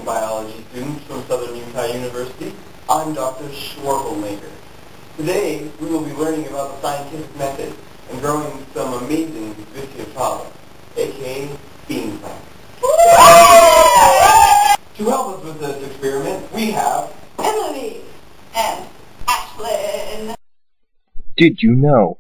morning, biology students from Southern Utah University. I'm Dr. Schwarzelmaker. Today, we will be learning about the scientific method and growing some amazing Vitiopala, aka bean plants. To help us with this experiment, we have Emily and Ashlyn. Did you know?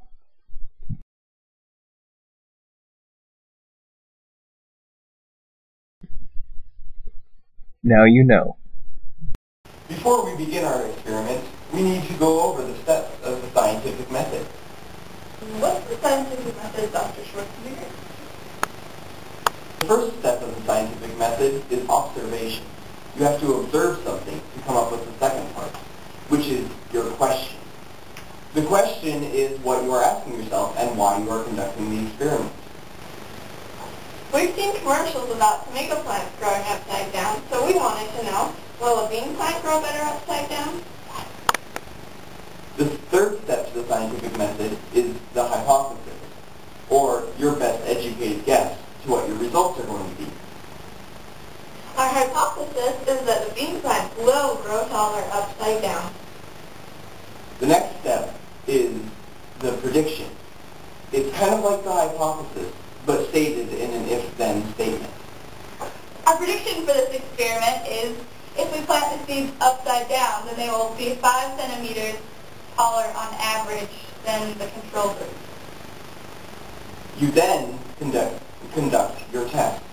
Now you know. Before we begin our experiment, we need to go over the steps of the scientific method. What's the scientific method, Dr. Schwarzenegger? The first step of the scientific method is observation. You have to observe something to come up with the second part, which is your question. The question is what you are asking yourself and why you are conducting the experiment. We've seen commercials about tomato plants growing upside down, so we wanted to know, will a bean plant grow better upside down? The third step to the scientific method is the hypothesis, or your best educated guess to what your results are going to be. Our hypothesis is that the bean plant will grow taller upside down. The next step is the prediction. It's kind of like the hypothesis, but stated in an if-then statement. Our prediction for this experiment is if we plant the seeds upside down, then they will be 5 centimeters taller on average than the control group. You then conduct your test.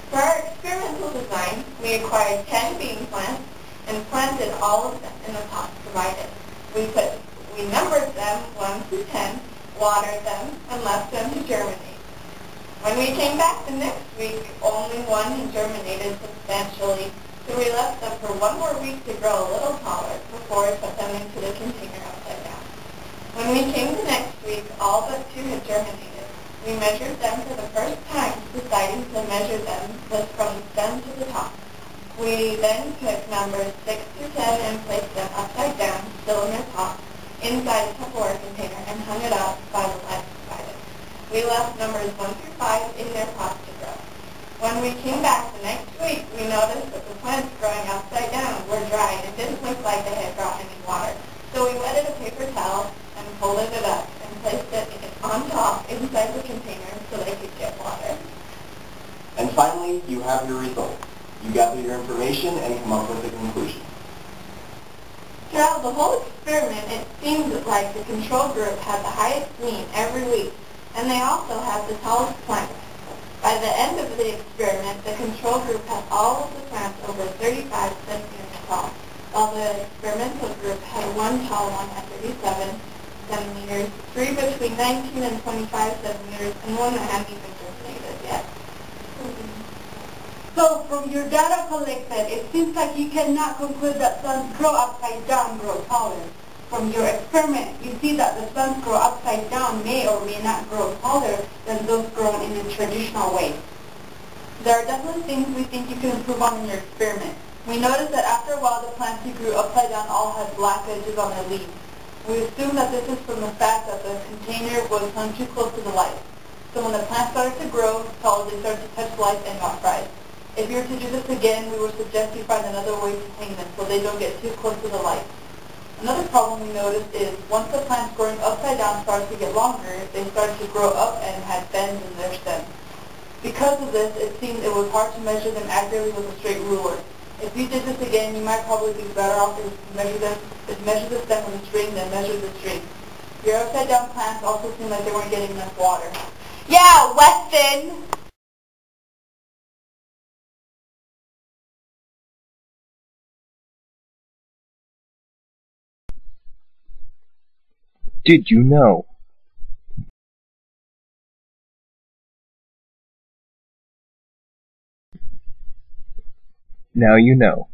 For our experimental design, we acquired 10 bean plants and planted all of them in the pots provided. We numbered them 1 through 10, watered them, and left them to germinate. When we came back the next week, only one had germinated substantially, so we left them for 1 more week to grow a little taller before we put them into the container upside down. When we came the next week, all but 2 had germinated. We measured them for the first time, deciding to measure them from the stem to the top. We then took numbers 6 through 10 and placed them upside down, still in their pot, inside a Tupperware container and hung it up by the light provided. We left numbers 1 through 5 in their pots to grow. When we came back the next week, we noticed that the plants growing upside down were dry and it didn't look like they had gotten any water. So we wetted a paper towel and folded it up and placed it on top inside the container so they could get water. And finally, you have your results. You gather your information and come up with a conclusion. Throughout the whole experiment, it seemed like the control group had the highest mean every week, and they also had the tallest plants. By the end of the experiment, the control group had all of the plants over 35 centimeters tall, while the experimental group had 1 tall one at 37 centimeters, 3 between 19 and 25 centimeters, and 1 that hadn't even germinated yet. So from your data collected, it seems like you cannot conclude that plants grow upside down grow taller. From your experiment, you see that the plants grow upside down may or may not grow taller than those grown in the traditional way. There are definitely things we think you can improve on in your experiment. We noticed that after a while the plants you grew upside down all had black edges on their leaves. We assume that this is from the fact that the container was hung too close to the light. So when the plants started to grow taller, they started to touch light and got fried. If you were to do this again, we would suggest you find another way to hang them so they don't get too close to the light. Another problem we noticed is once the plants growing upside down started to get longer, they started to grow up and had bends in their stems. Because of this, it seemed it was hard to measure them accurately with a straight ruler. If you did this again, you might probably be better off to measure the stem with a string than measure the string. Your upside down plants also seemed like they weren't getting enough water. Yeah, Weston! Did you know? Now you know.